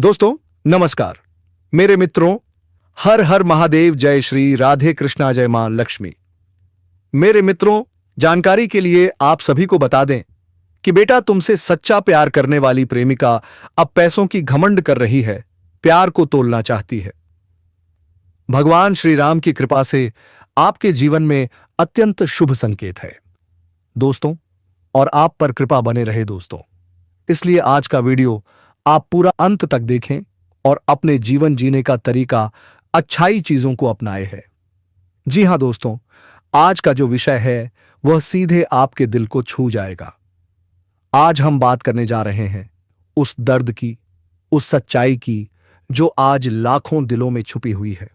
दोस्तों नमस्कार। मेरे मित्रों, हर हर महादेव, जय श्री राधे कृष्णा, जय मां लक्ष्मी। मेरे मित्रों, जानकारी के लिए आप सभी को बता दें कि बेटा तुमसे सच्चा प्यार करने वाली प्रेमिका अब पैसों की घमंड कर रही है, प्यार को तोलना चाहती है। भगवान श्री राम की कृपा से आपके जीवन में अत्यंत शुभ संकेत है दोस्तों, और आप पर कृपा बने रहे दोस्तों। इसलिए आज का वीडियो आप पूरा अंत तक देखें और अपने जीवन जीने का तरीका अच्छाई चीजों को अपनाए है। जी हां दोस्तों, आज का जो विषय है वह सीधे आपके दिल को छू जाएगा। आज हम बात करने जा रहे हैं उस दर्द की, उस सच्चाई की जो आज लाखों दिलों में छुपी हुई है।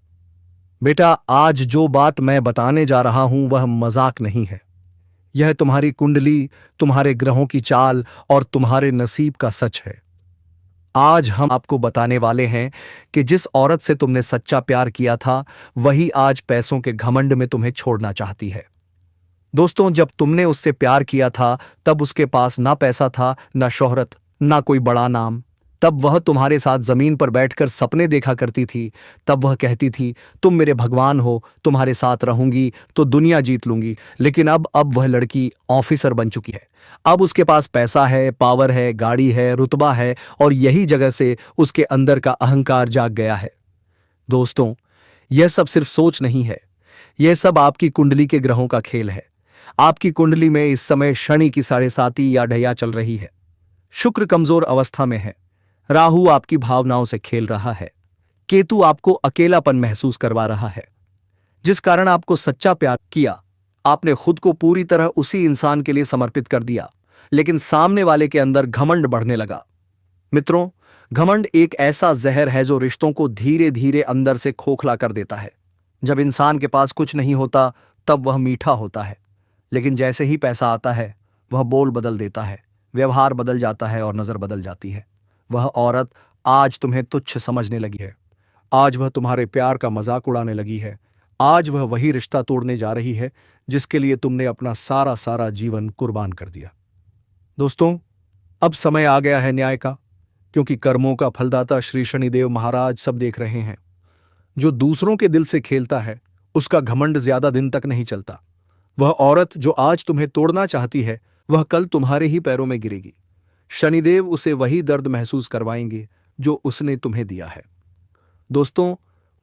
बेटा, आज जो बात मैं बताने जा रहा हूं वह मजाक नहीं है। यह तुम्हारी कुंडली, तुम्हारे ग्रहों की चाल और तुम्हारे नसीब का सच है। आज हम आपको बताने वाले हैं कि जिस औरत से तुमने सच्चा प्यार किया था वही आज पैसों के घमंड में तुम्हें छोड़ना चाहती है। दोस्तों, जब तुमने उससे प्यार किया था तब उसके पास ना पैसा था, ना शोहरत, ना कोई बड़ा नाम। तब वह तुम्हारे साथ जमीन पर बैठकर सपने देखा करती थी। तब वह कहती थी, तुम मेरे भगवान हो, तुम्हारे साथ रहूंगी तो दुनिया जीत लूंगी। लेकिन अब वह लड़की ऑफिसर बन चुकी है। अब उसके पास पैसा है, पावर है, गाड़ी है, रुतबा है, और यही जगह से उसके अंदर का अहंकार जाग गया है। दोस्तों, यह सब सिर्फ सोच नहीं है, यह सब आपकी कुंडली के ग्रहों का खेल है। आपकी कुंडली में इस समय शनि की 7.5 या ढैया चल रही है। शुक्र कमजोर अवस्था में है। राहु आपकी भावनाओं से खेल रहा है। केतु आपको अकेलापन महसूस करवा रहा है। जिस कारण आपको सच्चा प्यार किया, आपने खुद को पूरी तरह उसी इंसान के लिए समर्पित कर दिया, लेकिन सामने वाले के अंदर घमंड बढ़ने लगा। मित्रों, घमंड एक ऐसा जहर है जो रिश्तों को धीरे धीरे अंदर से खोखला कर देता है। जब इंसान के पास कुछ नहीं होता तब वह मीठा होता है, लेकिन जैसे ही पैसा आता है वह बोल बदल देता है, व्यवहार बदल जाता है और नजर बदल जाती है। वह औरत आज तुम्हें तुच्छ समझने लगी है। आज वह तुम्हारे प्यार का मजाक उड़ाने लगी है। आज वह वही रिश्ता तोड़ने जा रही है जिसके लिए तुमने अपना सारा जीवन कुर्बान कर दिया। दोस्तों, अब समय आ गया है न्याय का, क्योंकि कर्मों का फलदाता श्री शनिदेव महाराज सब देख रहे हैं। जो दूसरों के दिल से खेलता है उसका घमंड ज्यादा दिन तक नहीं चलता। वह औरत जो आज तुम्हें तोड़ना चाहती है वह कल तुम्हारे ही पैरों में गिरेगी। शनिदेव उसे वही दर्द महसूस करवाएंगे जो उसने तुम्हें दिया है। दोस्तों,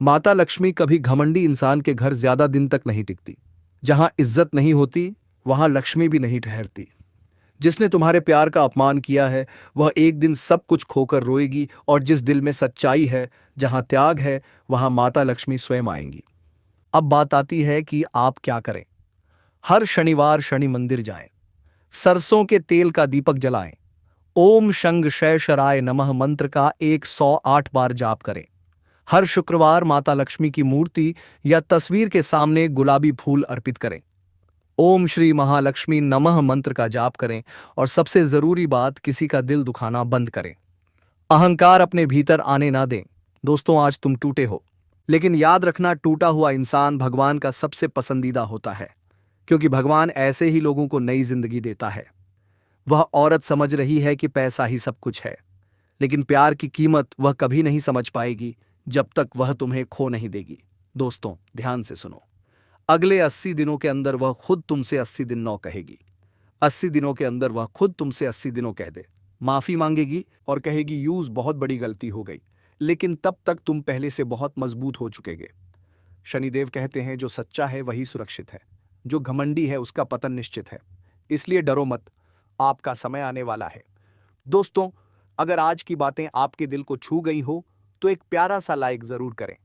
माता लक्ष्मी कभी घमंडी इंसान के घर ज्यादा दिन तक नहीं टिकती। जहां इज्जत नहीं होती वहां लक्ष्मी भी नहीं ठहरती। जिसने तुम्हारे प्यार का अपमान किया है वह एक दिन सब कुछ खोकर रोएगी, और जिस दिल में सच्चाई है, जहां त्याग है, वहां माता लक्ष्मी स्वयं आएंगी। अब बात आती है कि आप क्या करें। हर शनिवार शनि मंदिर जाएं, सरसों के तेल का दीपक जलाएं, ओम शंग शराय नमः मंत्र का 108 बार जाप करें। हर शुक्रवार माता लक्ष्मी की मूर्ति या तस्वीर के सामने गुलाबी फूल अर्पित करें। ओम श्री महालक्ष्मी नमः मंत्र का जाप करें, और सबसे जरूरी बात, किसी का दिल दुखाना बंद करें। अहंकार अपने भीतर आने ना दें। दोस्तों, आज तुम टूटे हो, लेकिन याद रखना, टूटा हुआ इंसान भगवान का सबसे पसंदीदा होता है, क्योंकि भगवान ऐसे ही लोगों को नई जिंदगी देता है। वह औरत समझ रही है कि पैसा ही सब कुछ है, लेकिन प्यार की कीमत वह कभी नहीं समझ पाएगी जब तक वह तुम्हें खो नहीं देगी। दोस्तों, ध्यान से सुनो। अगले 80 दिनों के अंदर वह खुद तुमसे 80 दिन नौ कहेगी। 80 दिनों के अंदर वह खुद तुमसे 80 दिनों कह दे, माफी मांगेगी और कहेगी, यूज बहुत बड़ी गलती हो गई, लेकिन तब तक तुम पहले से बहुत मजबूत हो चुकेगे। शनिदेव कहते हैं, जो सच्चा है वही सुरक्षित है, जो घमंडी है उसका पतन निश्चित है। इसलिए डरो मत, आपका समय आने वाला है। दोस्तों, अगर आज की बातें आपके दिल को छू गई हो तो एक प्यारा सा लाइक जरूर करें।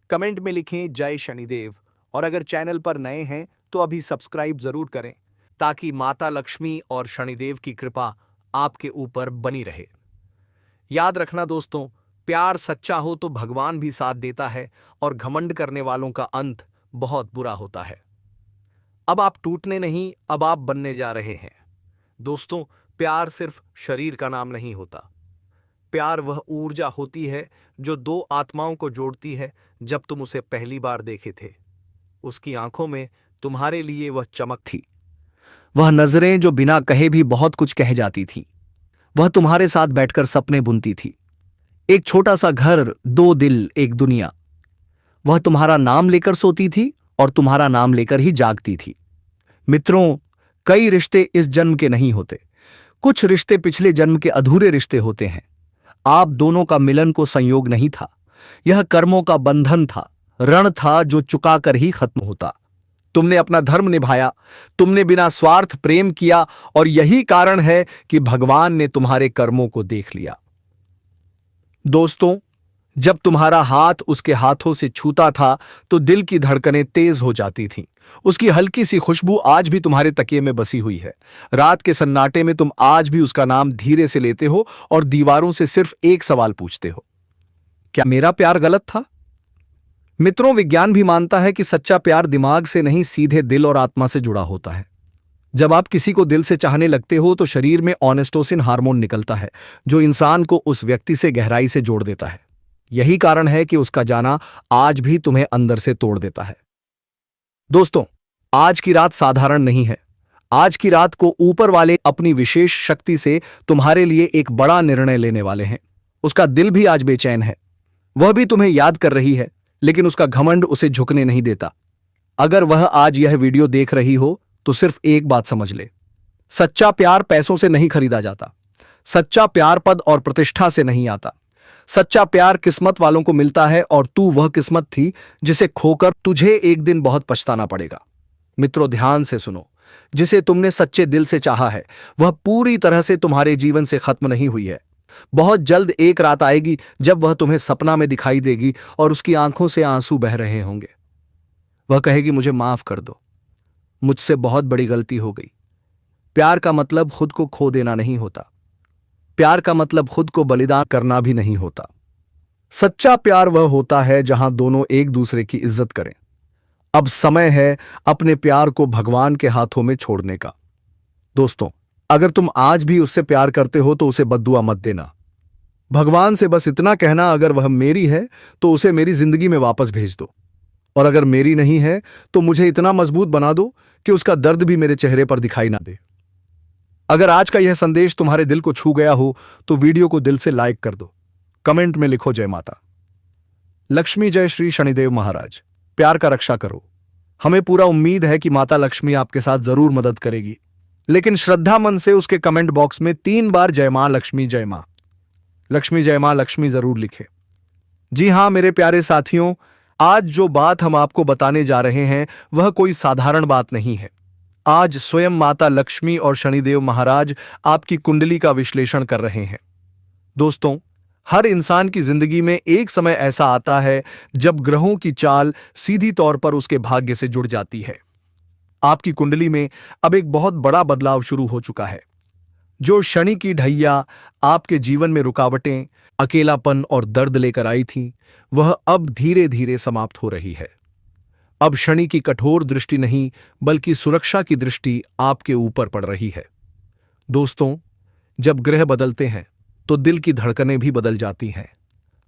कमेंट में लिखें जय शनिदेव, और अगर चैनल पर नए हैं तो अभी सब्सक्राइब जरूर करें, ताकि माता लक्ष्मी और शनिदेव की कृपा आपके ऊपर बनी रहे। याद रखना दोस्तों, प्यार सच्चा हो तो भगवान भी साथ देता है, और घमंड करने वालों का अंत बहुत बुरा होता है। अब आप टूटने नहीं, अब आप बनने जा रहे हैं। दोस्तों, प्यार सिर्फ शरीर का नाम नहीं होता। प्यार वह ऊर्जा होती है जो दो आत्माओं को जोड़ती है। जब तुम उसे पहली बार देखे थे, उसकी आंखों में तुम्हारे लिए वह चमक थी। वह नजरें जो बिना कहे भी बहुत कुछ कह जाती थी। वह तुम्हारे साथ बैठकर सपने बुनती थी। एक छोटा सा घर, दो दिल, एक दुनिया। वह तुम्हारा नाम लेकर सोती थी और तुम्हारा नाम लेकर ही जागती थी। मित्रों, कई रिश्ते इस जन्म के नहीं होते। कुछ रिश्ते पिछले जन्म के अधूरे रिश्ते होते हैं। आप दोनों का मिलन को संयोग नहीं था, यह कर्मों का बंधन था, ऋण था जो चुकाकर ही खत्म होता। तुमने अपना धर्म निभाया, तुमने बिना स्वार्थ प्रेम किया, और यही कारण है कि भगवान ने तुम्हारे कर्मों को देख लिया। दोस्तों, जब तुम्हारा हाथ उसके हाथों से छूता था तो दिल की धड़कनें तेज हो जाती थीं। उसकी हल्की सी खुशबू आज भी तुम्हारे तकिए में बसी हुई है। रात के सन्नाटे में तुम आज भी उसका नाम धीरे से लेते हो और दीवारों से सिर्फ एक सवाल पूछते हो, क्या मेरा प्यार गलत था? मित्रों, विज्ञान भी मानता है कि सच्चा प्यार दिमाग से नहीं, सीधे दिल और आत्मा से जुड़ा होता है। जब आप किसी को दिल से चाहने लगते हो तो शरीर में ऑनेस्टोसिन हार्मोन निकलता है, जो इंसान को उस व्यक्ति से गहराई से जोड़ देता है। यही कारण है कि उसका जाना आज भी तुम्हें अंदर से तोड़ देता है। दोस्तों, आज की रात साधारण नहीं है। आज की रात को ऊपर वाले अपनी विशेष शक्ति से तुम्हारे लिए एक बड़ा निर्णय लेने वाले हैं। उसका दिल भी आज बेचैन है। वह भी तुम्हें याद कर रही है, लेकिन उसका घमंड उसे झुकने नहीं देता। अगर वह आज यह वीडियो देख रही हो तो सिर्फ एक बात समझ ले, सच्चा प्यार पैसों से नहीं खरीदा जाता। सच्चा प्यार पद और प्रतिष्ठा से नहीं आता। सच्चा प्यार किस्मत वालों को मिलता है, और तू वह किस्मत थी जिसे खोकर तुझे एक दिन बहुत पछताना पड़ेगा। मित्रों, ध्यान से सुनो, जिसे तुमने सच्चे दिल से चाहा है वह पूरी तरह से तुम्हारे जीवन से खत्म नहीं हुई है। बहुत जल्द एक रात आएगी जब वह तुम्हें सपना में दिखाई देगी और उसकी आंखों से आंसू बह रहे होंगे। वह कहेगी, मुझे माफ कर दो, मुझसे बहुत बड़ी गलती हो गई। प्यार का मतलब खुद को खो देना नहीं होता। प्यार का मतलब खुद को बलिदान करना भी नहीं होता। सच्चा प्यार वह होता है जहां दोनों एक दूसरे की इज्जत करें। अब समय है अपने प्यार को भगवान के हाथों में छोड़ने का। दोस्तों, अगर तुम आज भी उससे प्यार करते हो तो उसे बद्दुआ मत देना। भगवान से बस इतना कहना, अगर वह मेरी है तो उसे मेरी जिंदगी में वापस भेज दो, और अगर मेरी नहीं है तो मुझे इतना मजबूत बना दो कि उसका दर्द भी मेरे चेहरे पर दिखाई ना दे। अगर आज का यह संदेश तुम्हारे दिल को छू गया हो तो वीडियो को दिल से लाइक कर दो। कमेंट में लिखो, जय माता लक्ष्मी, जय श्री शनिदेव महाराज। प्यार का रक्षा करो। हमें पूरा उम्मीद है कि माता लक्ष्मी आपके साथ जरूर मदद करेगी, लेकिन श्रद्धा मन से उसके कमेंट बॉक्स में 3 बार जय मां लक्ष्मी, जय मां लक्ष्मी, जय मां लक्ष्मी जरूर लिखें। जी हां मेरे प्यारे साथियों, आज जो बात हम आपको बताने जा रहे हैं वह कोई साधारण बात नहीं है। आज स्वयं माता लक्ष्मी और शनिदेव महाराज आपकी कुंडली का विश्लेषण कर रहे हैं। दोस्तों, हर इंसान की जिंदगी में एक समय ऐसा आता है जब ग्रहों की चाल सीधी तौर पर उसके भाग्य से जुड़ जाती है। आपकी कुंडली में अब एक बहुत बड़ा बदलाव शुरू हो चुका है। जो शनि की ढैया आपके जीवन में रुकावटें, अकेलापन और दर्द लेकर आई थी, वह अब धीरे धीरे समाप्त हो रही है। अब शनि की कठोर दृष्टि नहीं बल्कि सुरक्षा की दृष्टि आपके ऊपर पड़ रही है। दोस्तों, जब ग्रह बदलते हैं तो दिल की धड़कनें भी बदल जाती हैं।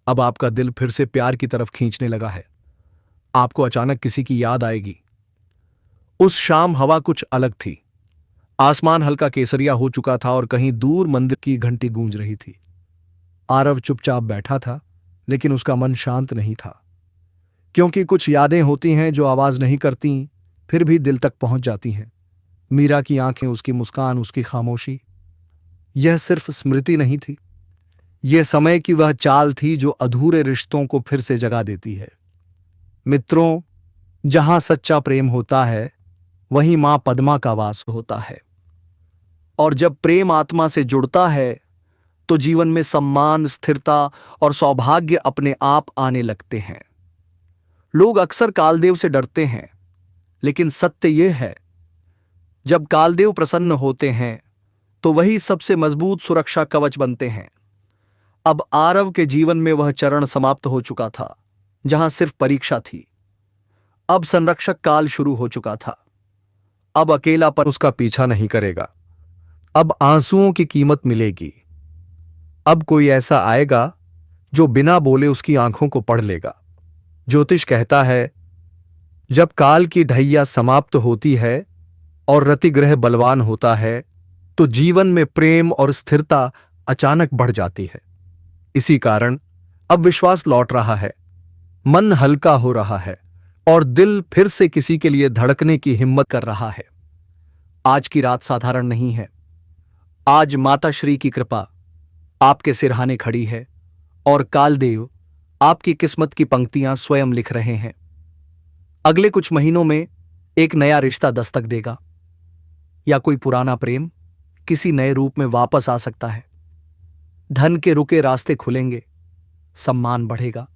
अब आपका दिल फिर से प्यार की तरफ खींचने लगा है। आपको अचानक किसी की याद आएगी। उस शाम हवा कुछ अलग थी। आसमान हल्का केसरिया हो चुका था और कहीं दूर मंदिर की घंटी गूंज रही थी। आरव चुपचाप बैठा था, लेकिन उसका मन शांत नहीं था, क्योंकि कुछ यादें होती हैं जो आवाज नहीं करती फिर भी दिल तक पहुंच जाती हैं। मीरा की आंखें, उसकी मुस्कान, उसकी खामोशी, यह सिर्फ स्मृति नहीं थी, यह समय की वह चाल थी जो अधूरे रिश्तों को फिर से जगा देती है। मित्रों, जहां सच्चा प्रेम होता है वहीं मां पद्मा का वास होता है, और जब प्रेम आत्मा से जुड़ता है तो जीवन में सम्मान, स्थिरता और सौभाग्य अपने आप आने लगते हैं। लोग अक्सर कालदेव से डरते हैं, लेकिन सत्य यह है, जब कालदेव प्रसन्न होते हैं तो वही सबसे मजबूत सुरक्षा कवच बनते हैं। अब आरव के जीवन में वह चरण समाप्त हो चुका था जहां सिर्फ परीक्षा थी। अब संरक्षक काल शुरू हो चुका था। अब अकेलापन उसका पीछा नहीं करेगा। अब आंसुओं की कीमत मिलेगी। अब कोई ऐसा आएगा जो बिना बोले उसकी आंखों को पढ़ लेगा। ज्योतिष कहता है, जब काल की ढैया समाप्त होती है और रतिग्रह बलवान होता है तो जीवन में प्रेम और स्थिरता अचानक बढ़ जाती है। इसी कारण अब विश्वास लौट रहा है, मन हल्का हो रहा है और दिल फिर से किसी के लिए धड़कने की हिम्मत कर रहा है। आज की रात साधारण नहीं है। आज माता श्री की कृपा आपके सिरहाने खड़ी है और कालदेव आपकी किस्मत की पंक्तियां स्वयं लिख रहे हैं। अगले कुछ महीनों में एक नया रिश्ता दस्तक देगा, या कोई पुराना प्रेम किसी नए रूप में वापस आ सकता है। धन के रुके रास्ते खुलेंगे, सम्मान बढ़ेगा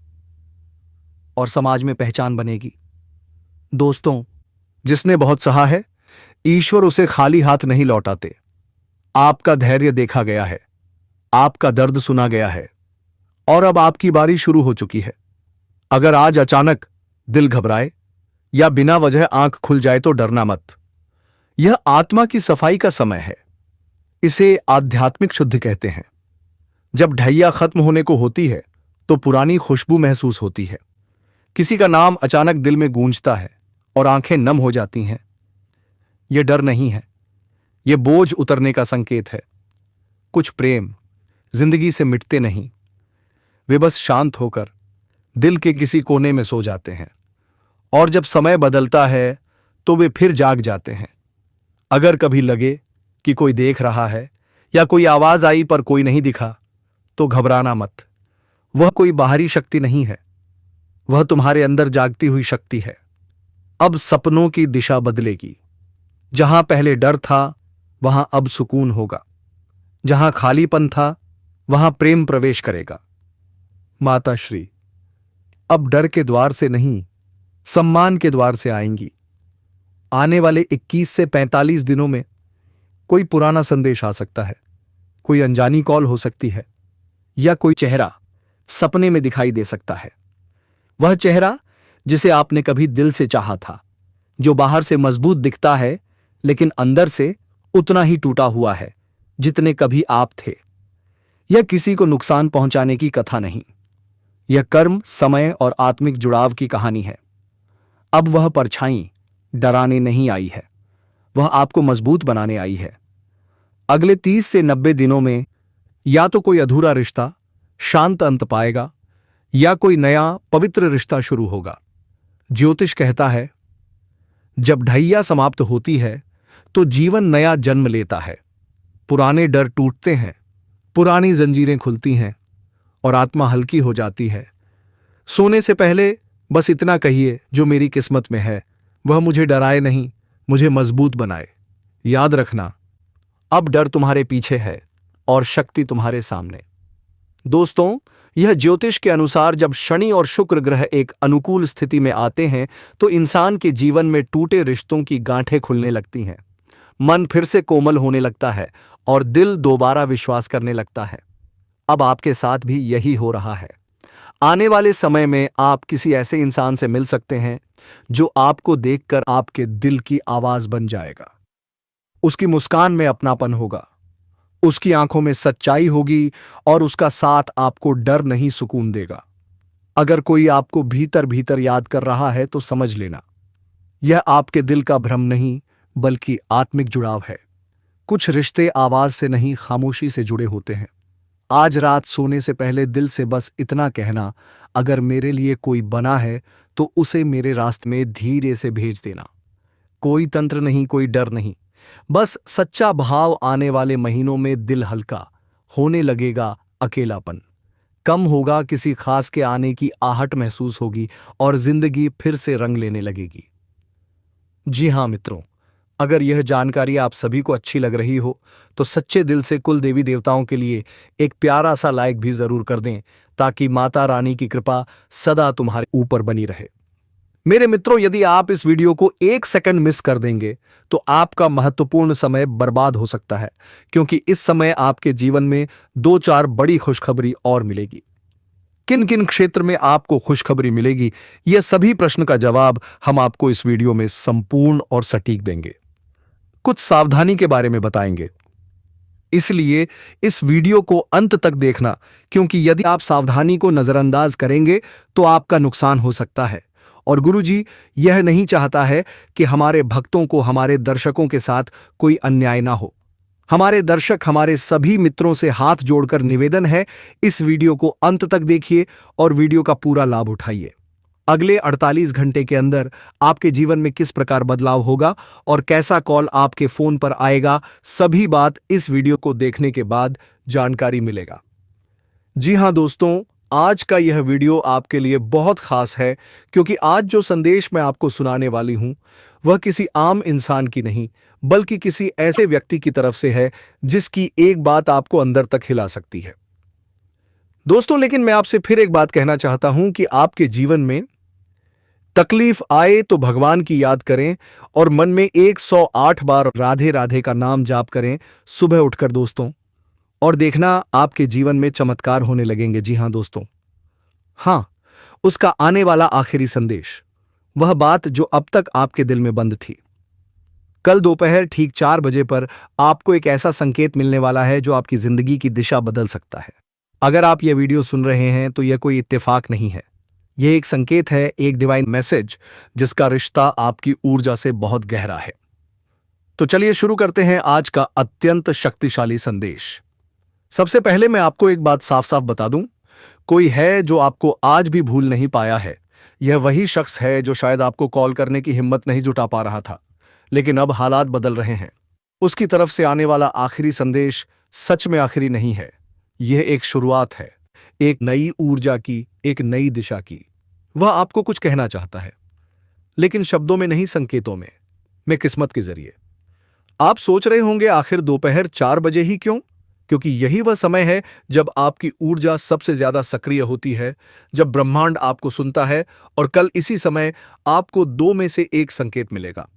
और समाज में पहचान बनेगी। दोस्तों, जिसने बहुत सहा है, ईश्वर उसे खाली हाथ नहीं लौटाते। आपका धैर्य देखा गया है, आपका दर्द सुना गया है और अब आपकी बारी शुरू हो चुकी है। अगर आज अचानक दिल घबराए या बिना वजह आंख खुल जाए तो डरना मत। यह आत्मा की सफाई का समय है। इसे आध्यात्मिक शुद्धि कहते हैं। जब ढैया खत्म होने को होती है तो पुरानी खुशबू महसूस होती है। किसी का नाम अचानक दिल में गूंजता है और आंखें नम हो जाती हैं। यह डर नहीं है, यह बोझ उतरने का संकेत है। कुछ प्रेम जिंदगी से मिटते नहीं, वे बस शांत होकर दिल के किसी कोने में सो जाते हैं और जब समय बदलता है तो वे फिर जाग जाते हैं। अगर कभी लगे कि कोई देख रहा है या कोई आवाज आई पर कोई नहीं दिखा, तो घबराना मत। वह कोई बाहरी शक्ति नहीं है, वह तुम्हारे अंदर जागती हुई शक्ति है। अब सपनों की दिशा बदलेगी। जहां पहले डर था वहां अब सुकून होगा। जहां खालीपन था वहां प्रेम प्रवेश करेगा। माता श्री अब डर के द्वार से नहीं, सम्मान के द्वार से आएंगी। आने वाले 21 से 45 दिनों में कोई पुराना संदेश आ सकता है, कोई अनजानी कॉल हो सकती है, या कोई चेहरा सपने में दिखाई दे सकता है। वह चेहरा जिसे आपने कभी दिल से चाहा था, जो बाहर से मजबूत दिखता है लेकिन अंदर से उतना ही टूटा हुआ है जितने कभी आप थे। यह किसी को नुकसान पहुंचाने की कथा नहीं, यह कर्म, समय और आत्मिक जुड़ाव की कहानी है। अब वह परछाई डराने नहीं आई है, वह आपको मजबूत बनाने आई है। अगले 30 से 90 दिनों में या तो कोई अधूरा रिश्ता शांत अंत पाएगा या कोई नया पवित्र रिश्ता शुरू होगा। ज्योतिष कहता है, जब ढैया समाप्त होती है तो जीवन नया जन्म लेता है। पुराने डर टूटते हैं, पुरानी जंजीरें खुलती हैं और आत्मा हल्की हो जाती है। सोने से पहले बस इतना कहिए, जो मेरी किस्मत में है वह मुझे डराए नहीं, मुझे मजबूत बनाए। याद रखना, अब डर तुम्हारे पीछे है और शक्ति तुम्हारे सामने। दोस्तों, यह ज्योतिष के अनुसार जब शनि और शुक्र ग्रह एक अनुकूल स्थिति में आते हैं तो इंसान के जीवन में टूटे रिश्तों की गांठें खुलने लगती हैं, मन फिर से कोमल होने लगता है और दिल दोबारा विश्वास करने लगता है। अब आपके साथ भी यही हो रहा है। आने वाले समय में आप किसी ऐसे इंसान से मिल सकते हैं जो आपको देखकर आपके दिल की आवाज बन जाएगा। उसकी मुस्कान में अपनापन होगा, उसकी आंखों में सच्चाई होगी और उसका साथ आपको डर नहीं सुकून देगा। अगर कोई आपको भीतर भीतर याद कर रहा है तो समझ लेना, यह आपके दिल का भ्रम नहीं बल्कि आत्मिक जुड़ाव है। कुछ रिश्ते आवाज से नहीं, खामोशी से जुड़े होते हैं। आज रात सोने से पहले दिल से बस इतना कहना, अगर मेरे लिए कोई बना है तो उसे मेरे रास्ते में धीरे से भेज देना। कोई तंत्र नहीं, कोई डर नहीं, बस सच्चा भाव। आने वाले महीनों में दिल हल्का होने लगेगा, अकेलापन कम होगा, किसी खास के आने की आहट महसूस होगी और जिंदगी फिर से रंग लेने लगेगी। जी हां मित्रों, अगर यह जानकारी आप सभी को अच्छी लग रही हो तो सच्चे दिल से कुल देवी देवताओं के लिए एक प्यारा सा लाइक भी जरूर कर दें, ताकि माता रानी की कृपा सदा तुम्हारे ऊपर बनी रहे। मेरे मित्रों, यदि आप इस वीडियो को 1 सेकंड मिस कर देंगे तो आपका महत्वपूर्ण समय बर्बाद हो सकता है, क्योंकि इस समय आपके जीवन में 2-4 बड़ी खुशखबरी और मिलेगी। किन किन क्षेत्र में आपको खुशखबरी मिलेगी, यह सभी प्रश्न का जवाब हम आपको इस वीडियो में संपूर्ण और सटीक देंगे। कुछ सावधानी के बारे में बताएंगे, इसलिए इस वीडियो को अंत तक देखना, क्योंकि यदि आप सावधानी को नजरअंदाज करेंगे तो आपका नुकसान हो सकता है। और गुरुजी यह नहीं चाहता है कि हमारे भक्तों को, हमारे दर्शकों के साथ कोई अन्याय ना हो। हमारे दर्शक, हमारे सभी मित्रों से हाथ जोड़कर निवेदन है, इस वीडियो को अंत तक देखिए और वीडियो का पूरा लाभ उठाइए। अगले 48 घंटे के अंदर आपके जीवन में किस प्रकार बदलाव होगा और कैसा कॉल आपके फोन पर आएगा, सभी बात इस वीडियो को देखने के बाद जानकारी मिलेगा। जी हां दोस्तों, आज का यह वीडियो आपके लिए बहुत खास है, क्योंकि आज जो संदेश मैं आपको सुनाने वाली हूं वह किसी आम इंसान की नहीं, बल्कि किसी ऐसे व्यक्ति की तरफ से है जिसकी एक बात आपको अंदर तक हिला सकती है। दोस्तों, लेकिन मैं आपसे फिर एक बात कहना चाहता हूं कि आपके जीवन में तकलीफ आए तो भगवान की याद करें और मन में 108 बार राधे राधे का नाम जाप करें सुबह उठकर दोस्तों, और देखना आपके जीवन में चमत्कार होने लगेंगे। जी हां दोस्तों, हां, उसका आने वाला आखिरी संदेश, वह बात जो अब तक आपके दिल में बंद थी। कल दोपहर ठीक 4 बजे पर आपको एक ऐसा संकेत मिलने वाला है जो आपकी जिंदगी की दिशा बदल सकता है। अगर आप यह वीडियो सुन रहे हैं तो यह कोई इत्तेफाक नहीं है, यह एक संकेत है, एक डिवाइन मैसेज जिसका रिश्ता आपकी ऊर्जा से बहुत गहरा है। तो चलिए शुरू करते हैं आज का अत्यंत शक्तिशाली संदेश। सबसे पहले मैं आपको एक बात साफ साफ बता दूं, कोई है जो आपको आज भी भूल नहीं पाया है। यह वही शख्स है जो शायद आपको कॉल करने की हिम्मत नहीं जुटा पा रहा था, लेकिन अब हालात बदल रहे हैं। उसकी तरफ से आने वाला आखिरी संदेश सच में आखिरी नहीं है, यह एक शुरुआत है, एक नई ऊर्जा की, एक नई दिशा की। वह आपको कुछ कहना चाहता है, लेकिन शब्दों में नहीं, संकेतों में किस्मत के जरिए। आप सोच रहे होंगे आखिर दोपहर 4 बजे ही क्यों? क्योंकि यही वह समय है जब आपकी ऊर्जा सबसे ज्यादा सक्रिय होती है, जब ब्रह्मांड आपको सुनता है। और कल इसी समय आपको 2 में से एक संकेत मिलेगा।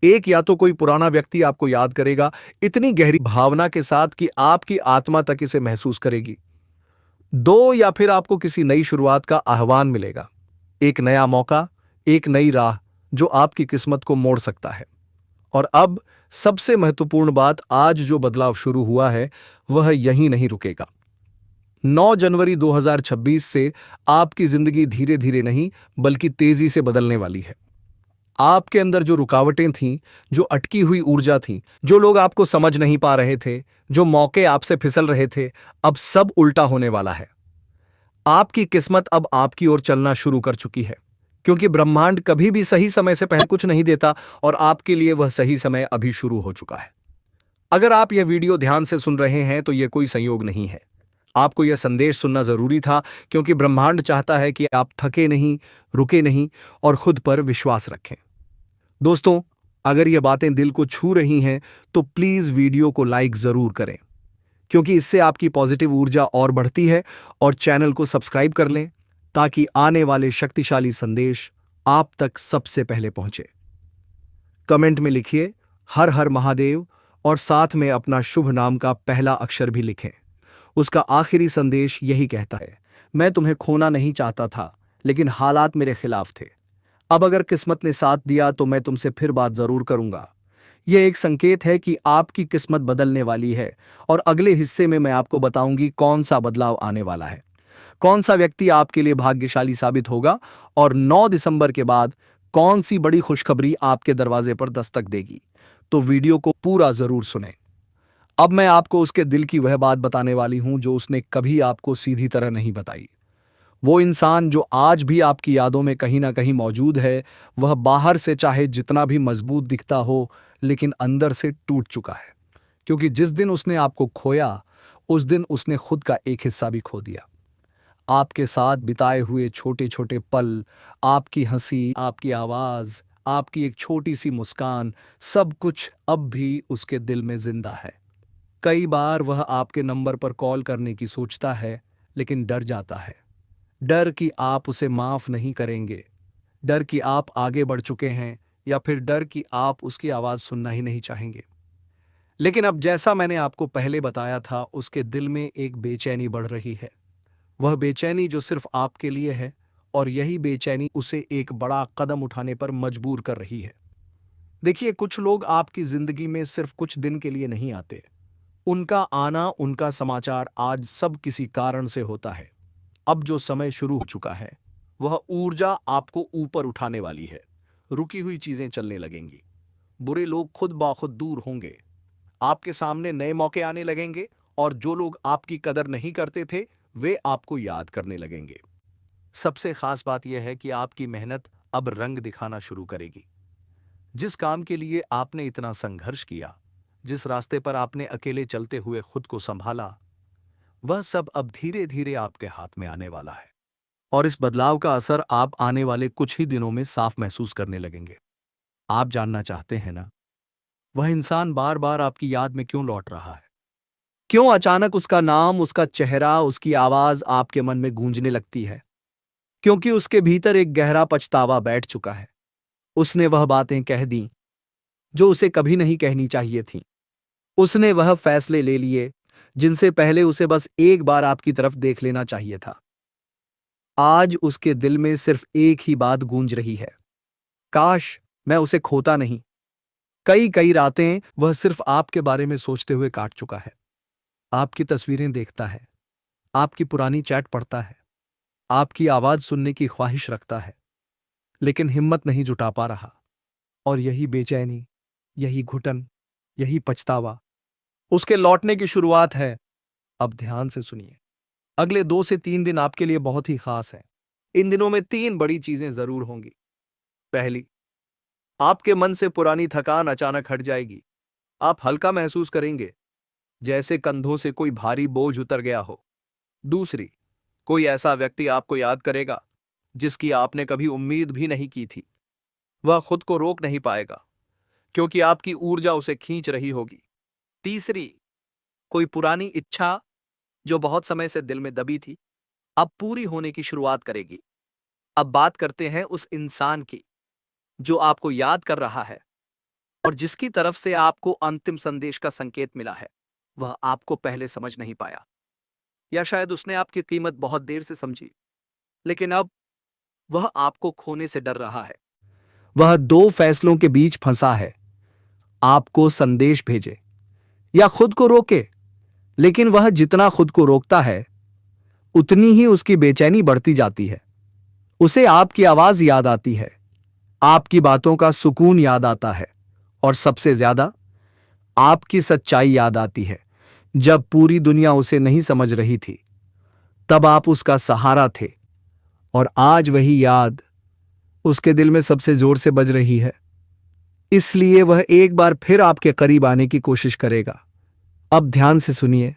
एक, या तो कोई पुराना व्यक्ति आपको याद करेगा इतनी गहरी भावना के साथ कि आपकी आत्मा तक इसे महसूस करेगी। 2, या फिर आपको किसी नई शुरुआत का आह्वान मिलेगा, एक नया मौका, एक नई राह जो आपकी किस्मत को मोड़ सकता है। और अब सबसे महत्वपूर्ण बात, आज जो बदलाव शुरू हुआ है वह यहीं नहीं रुकेगा। 9 जनवरी 2026 से आपकी जिंदगी धीरे धीरे नहीं बल्कि तेजी से बदलने वाली है। आपके अंदर जो रुकावटें थीं, जो अटकी हुई ऊर्जा थी, जो लोग आपको समझ नहीं पा रहे थे, जो मौके आपसे फिसल रहे थे, अब सब उल्टा होने वाला है। आपकी किस्मत अब आपकी ओर चलना शुरू कर चुकी है, क्योंकि ब्रह्मांड कभी भी सही समय से पहले कुछ नहीं देता और आपके लिए वह सही समय अभी शुरू हो चुका है। अगर आप यह वीडियो ध्यान से सुन रहे हैं तो यह कोई संयोग नहीं है, आपको यह संदेश सुनना जरूरी था, क्योंकि ब्रह्मांड चाहता है कि आप थके नहीं, रुके नहीं और खुद पर विश्वास रखें। दोस्तों, अगर यह बातें दिल को छू रही हैं तो प्लीज वीडियो को लाइक जरूर करें, क्योंकि इससे आपकी पॉजिटिव ऊर्जा और बढ़ती है। और चैनल को सब्सक्राइब कर लें ताकि आने वाले शक्तिशाली संदेश आप तक सबसे पहले पहुंचे। कमेंट में लिखिए हर हर महादेव और साथ में अपना शुभ नाम का पहला अक्षर भी लिखें। उसका आखिरी संदेश यही कहता है, मैं तुम्हें खोना नहीं चाहता था, लेकिन हालात मेरे खिलाफ थे। अब अगर किस्मत ने साथ दिया तो मैं तुमसे फिर बात जरूर करूंगा। यह एक संकेत है कि आपकी किस्मत बदलने वाली है, और अगले हिस्से में मैं आपको बताऊंगी कौन सा बदलाव आने वाला है, कौन सा व्यक्ति आपके लिए भाग्यशाली साबित होगा, और 9 दिसंबर के बाद कौन सी बड़ी खुशखबरी आपके दरवाजे पर दस्तक देगी। तो वीडियो को पूरा जरूर सुनें। अब मैं आपको उसके दिल की वह बात बताने वाली हूं जो उसने कभी आपको सीधी तरह नहीं बताई। वो इंसान जो आज भी आपकी यादों में कहीं ना कहीं मौजूद है, वह बाहर से चाहे जितना भी मजबूत दिखता हो, लेकिन अंदर से टूट चुका है, क्योंकि जिस दिन उसने आपको खोया उस दिन उसने खुद का एक हिस्सा भी खो दिया। आपके साथ बिताए हुए छोटे छोटे पल, आपकी हंसी, आपकी आवाज, आपकी एक छोटी सी मुस्कान, सब कुछ अब भी उसके दिल में जिंदा है। कई बार वह आपके नंबर पर कॉल करने की सोचता है, लेकिन डर जाता है। डर कि आप उसे माफ नहीं करेंगे, डर कि आप आगे बढ़ चुके हैं, या फिर डर कि आप उसकी आवाज सुनना ही नहीं चाहेंगे। लेकिन अब जैसा मैंने आपको पहले बताया था, उसके दिल में एक बेचैनी बढ़ रही है। वह बेचैनी जो सिर्फ आपके लिए है, और यही बेचैनी उसे एक बड़ा कदम उठाने पर मजबूर कर रही है। देखिए, कुछ लोग आपकी जिंदगी में सिर्फ कुछ दिन के लिए नहीं आते। उनका आना, उनका समाचार आज सब किसी कारण से होता है। अब जो समय शुरू हो चुका है, वह ऊर्जा आपको ऊपर उठाने वाली है। रुकी हुई चीजें चलने लगेंगी, बुरे लोग खुद ब खुद दूर होंगे, आपके सामने नए मौके आने लगेंगे और जो लोग आपकी कदर नहीं करते थे वे आपको याद करने लगेंगे। सबसे खास बात यह है कि आपकी मेहनत अब रंग दिखाना शुरू करेगी। जिस काम के लिए आपने इतना संघर्ष किया, जिस रास्ते पर आपने अकेले चलते हुए खुद को संभाला, वह सब अब धीरे धीरे आपके हाथ में आने वाला है। और इस बदलाव का असर आप आने वाले कुछ ही दिनों में साफ महसूस करने लगेंगे। आप जानना चाहते हैं ना, वह इंसान बार बार आपकी याद में क्यों लौट रहा है? क्यों अचानक उसका नाम, उसका चेहरा, उसकी आवाज आपके मन में गूंजने लगती है? क्योंकि उसके भीतर एक गहरा पछतावा बैठ चुका है। उसने वह बातें कह दी जो उसे कभी नहीं कहनी चाहिए थीं। उसने वह फैसले ले लिए जिनसे पहले उसे बस एक बार आपकी तरफ देख लेना चाहिए था। आज उसके दिल में सिर्फ एक ही बात गूंज रही है, काश मैं उसे खोता नहीं। कई कई रातें वह सिर्फ आपके बारे में सोचते हुए काट चुका है। आपकी तस्वीरें देखता है, आपकी पुरानी चैट पढ़ता है, आपकी आवाज सुनने की ख्वाहिश रखता है, लेकिन हिम्मत नहीं जुटा पा रहा। और यही बेचैनी, यही घुटन, यही पछतावा उसके लौटने की शुरुआत है। अब ध्यान से सुनिए। अगले 2 से 3 दिन आपके लिए बहुत ही खास हैं। इन दिनों में 3 बड़ी चीजें जरूर होंगी। पहली, आपके मन से पुरानी थकान अचानक हट जाएगी। आप हल्का महसूस करेंगे, जैसे कंधों से कोई भारी बोझ उतर गया हो। दूसरी, कोई ऐसा व्यक्ति आपको याद करेगा जिसकी आपने कभी उम्मीद भी नहीं की थी। वह खुद को रोक नहीं पाएगा क्योंकि आपकी ऊर्जा उसे खींच रही होगी। तीसरी, कोई पुरानी इच्छा जो बहुत समय से दिल में दबी थी, अब पूरी होने की शुरुआत करेगी। अब बात करते हैं उस इंसान की जो आपको याद कर रहा है और जिसकी तरफ से आपको अंतिम संदेश का संकेत मिला है। वह आपको पहले समझ नहीं पाया, या शायद उसने आपकी कीमत बहुत देर से समझी, लेकिन अब वह आपको खोने से डर रहा है। वह 2 फैसलों के बीच फंसा है, आपको संदेश भेजे या खुद को रोके। लेकिन वह जितना खुद को रोकता है, उतनी ही उसकी बेचैनी बढ़ती जाती है। उसे आपकी आवाज याद आती है, आपकी बातों का सुकून याद आता है, और सबसे ज्यादा आपकी सच्चाई याद आती है। जब पूरी दुनिया उसे नहीं समझ रही थी, तब आप उसका सहारा थे, और आज वही याद उसके दिल में सबसे जोर से बज रही है। इसलिए वह एक बार फिर आपके करीब आने की कोशिश करेगा। अब ध्यान से सुनिए,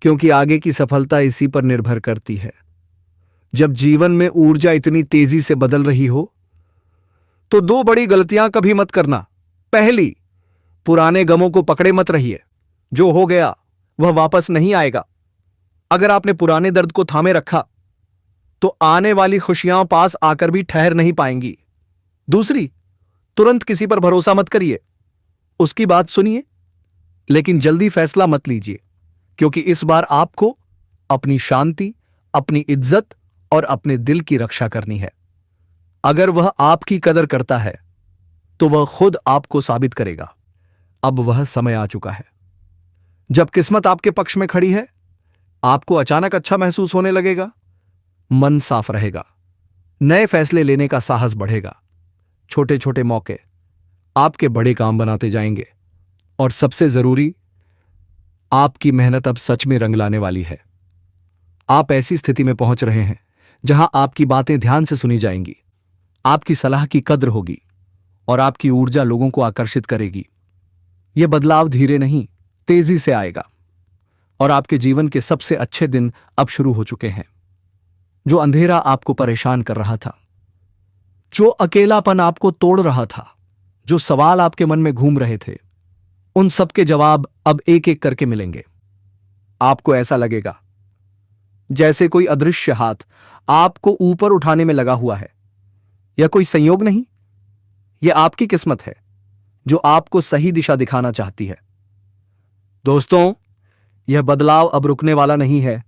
क्योंकि आगे की सफलता इसी पर निर्भर करती है। जब जीवन में ऊर्जा इतनी तेजी से बदल रही हो, तो 2 बड़ी गलतियां कभी मत करना। पहली, पुराने गमों को पकड़े मत रहिए। जो हो गया वह वापस नहीं आएगा। अगर आपने पुराने दर्द को थामे रखा, तो आने वाली खुशियां पास आकर भी ठहर नहीं पाएंगी। दूसरी, तुरंत किसी पर भरोसा मत करिए। उसकी बात सुनिए, लेकिन जल्दी फैसला मत लीजिए, क्योंकि इस बार आपको अपनी शांति, अपनी इज्जत और अपने दिल की रक्षा करनी है। अगर वह आपकी कदर करता है, तो वह खुद आपको साबित करेगा। अब वह समय आ चुका है। जब किस्मत आपके पक्ष में खड़ी है, आपको अचानक अच्छा महसूस होने लगेगा। मन साफ रहेगा, नए फैसले लेने का साहस बढ़ेगा। छोटे छोटे मौके आपके बड़े काम बनाते जाएंगे, और सबसे जरूरी, आपकी मेहनत अब सच में रंग लाने वाली है। आप ऐसी स्थिति में पहुंच रहे हैं जहां आपकी बातें ध्यान से सुनी जाएंगी, आपकी सलाह की कद्र होगी, और आपकी ऊर्जा लोगों को आकर्षित करेगी। यह बदलाव धीरे नहीं, तेजी से आएगा, और आपके जीवन के सबसे अच्छे दिन अब शुरू हो चुके हैं। जो अंधेरा आपको परेशान कर रहा था, जो अकेलापन आपको तोड़ रहा था, जो सवाल आपके मन में घूम रहे थे, उन सबके जवाब अब एक एक करके मिलेंगे। आपको ऐसा लगेगा जैसे कोई अदृश्य हाथ आपको ऊपर उठाने में लगा हुआ है। यह कोई संयोग नहीं, यह आपकी किस्मत है जो आपको सही दिशा दिखाना चाहती है। दोस्तों, यह बदलाव अब रुकने वाला नहीं है।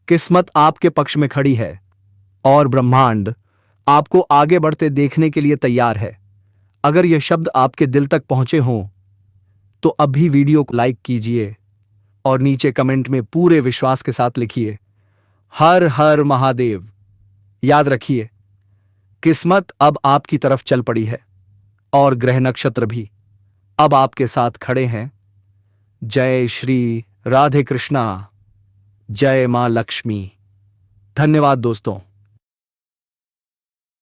किस्मत आपके पक्ष में खड़ी है, और ब्रह्मांड आपको आगे बढ़ते देखने के लिए तैयार है। अगर यह शब्द आपके दिल तक पहुंचे हों, तो अभी वीडियो को लाइक कीजिए और नीचे कमेंट में पूरे विश्वास के साथ लिखिए, हर हर महादेव। याद रखिए, किस्मत अब आपकी तरफ चल पड़ी है, और ग्रह नक्षत्र भी अब आपके साथ खड़े हैं। जय श्री राधे कृष्णा। जय मां लक्ष्मी। धन्यवाद दोस्तों।